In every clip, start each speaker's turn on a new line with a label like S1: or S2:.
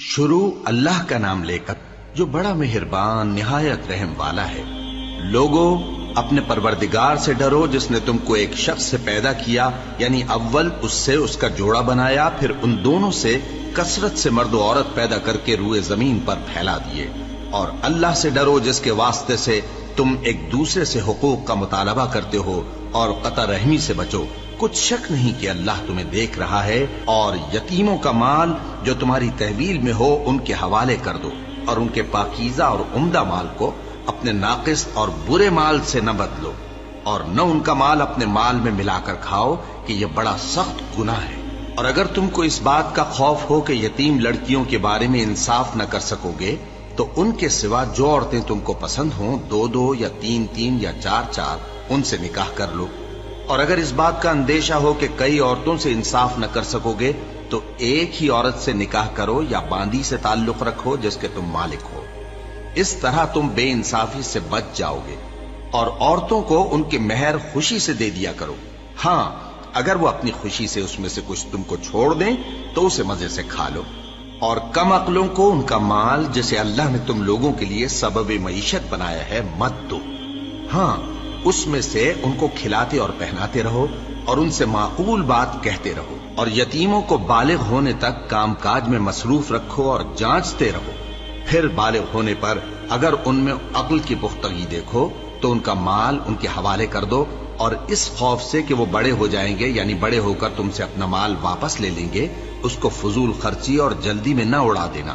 S1: شروع اللہ کا نام لے کر جو بڑا مہربان نہایت رحم والا ہے۔ لوگو اپنے پروردگار سے ڈرو جس نے تم کو ایک شخص سے پیدا کیا، یعنی اول اس سے اس کا جوڑا بنایا، پھر ان دونوں سے کثرت سے مرد و عورت پیدا کر کے روئے زمین پر پھیلا دیے۔ اور اللہ سے ڈرو جس کے واسطے سے تم ایک دوسرے سے حقوق کا مطالبہ کرتے ہو، اور قطع رحمی سے بچو، کچھ شک نہیں کہ اللہ تمہیں دیکھ رہا ہے۔ اور یتیموں کا مال جو تمہاری تحویل میں ہو ان کے حوالے کر دو، اور ان کے پاکیزہ اور عمدہ مال کو اپنے ناقص اور برے مال سے نہ بدلو، اور نہ ان کا مال اپنے مال میں ملا کر کھاؤ کہ یہ بڑا سخت گناہ ہے۔ اور اگر تم کو اس بات کا خوف ہو کہ یتیم لڑکیوں کے بارے میں انصاف نہ کر سکو گے تو ان کے سوا جو عورتیں تم کو پسند ہوں، 2 یا 3 یا 4 ان سے نکاح کر لو۔ اور اگر اس بات کا اندیشہ ہو کہ کئی عورتوں سے انصاف نہ کر سکو گے تو ایک ہی عورت سے نکاح کرو یا باندی سے تعلق رکھو جس کے تم مالک ہو۔ اس طرح تم بے انصافی سے بچ جاؤ گے۔ اور عورتوں کو ان کے مہر خوشی سے دے دیا کرو۔ ہاں، اگر وہ اپنی خوشی سے اس میں سے کچھ تم کو چھوڑ دیں تو اسے مزے سے کھا لو۔ اور کم عقلوں کو ان کا مال جسے اللہ نے تم لوگوں کے لیے سبب معیشت بنایا ہے مت دو۔ ہاں، اس میں سے ان کو کھلاتے اور پہناتے رہو اور ان سے معقول بات کہتے رہو۔ اور یتیموں کو بالغ ہونے تک کام کاج میں مصروف رکھو اور جانچتے رہو۔ پھر بالغ ہونے پر اگر ان میں عقل کی پختگی دیکھو تو ان کا مال ان کے حوالے کر دو، اور اس خوف سے کہ وہ بڑے ہو جائیں گے، یعنی بڑے ہو کر تم سے اپنا مال واپس لے لیں گے، اس کو فضول خرچی اور جلدی میں نہ اڑا دینا۔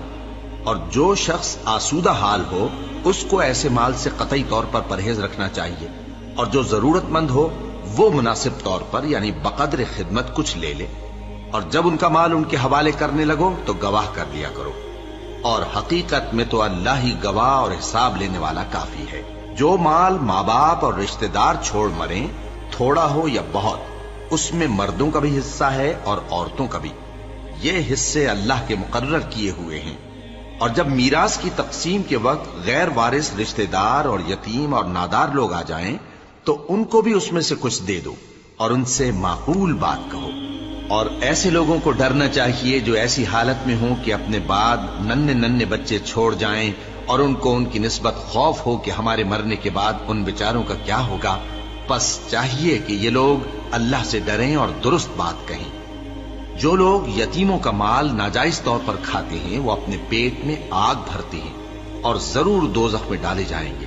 S1: اور جو شخص آسودہ حال ہو اس کو ایسے مال سے قطعی طور پر پرہیز رکھنا چاہیے، اور جو ضرورت مند ہو وہ مناسب طور پر یعنی بقدر خدمت کچھ لے لے۔ اور جب ان کا مال ان کے حوالے کرنے لگو تو گواہ کر دیا کرو، اور حقیقت میں تو اللہ ہی گواہ اور حساب لینے والا کافی ہے۔ جو مال ماں باپ اور رشتہ دار چھوڑ مریں، تھوڑا ہو یا بہت، اس میں مردوں کا بھی حصہ ہے اور عورتوں کا بھی۔ یہ حصے اللہ کے مقرر کیے ہوئے ہیں۔ اور جب میراث کی تقسیم کے وقت غیر وارث رشتہ دار اور یتیم اور نادار لوگ آ جائیں تو ان کو بھی اس میں سے کچھ دے دو، اور ان سے معقول بات کہو۔ اور ایسے لوگوں کو ڈرنا چاہیے جو ایسی حالت میں ہوں کہ اپنے بعد ننھے بچے چھوڑ جائیں، اور ان کو ان کی نسبت خوف ہو کہ ہمارے مرنے کے بعد ان بیچاروں کا کیا ہوگا۔ پس چاہیے کہ یہ لوگ اللہ سے ڈریں اور درست بات کہیں۔ جو لوگ یتیموں کا مال ناجائز طور پر کھاتے ہیں وہ اپنے پیٹ میں آگ بھرتے ہیں اور ضرور دوزخ میں ڈالے جائیں گے۔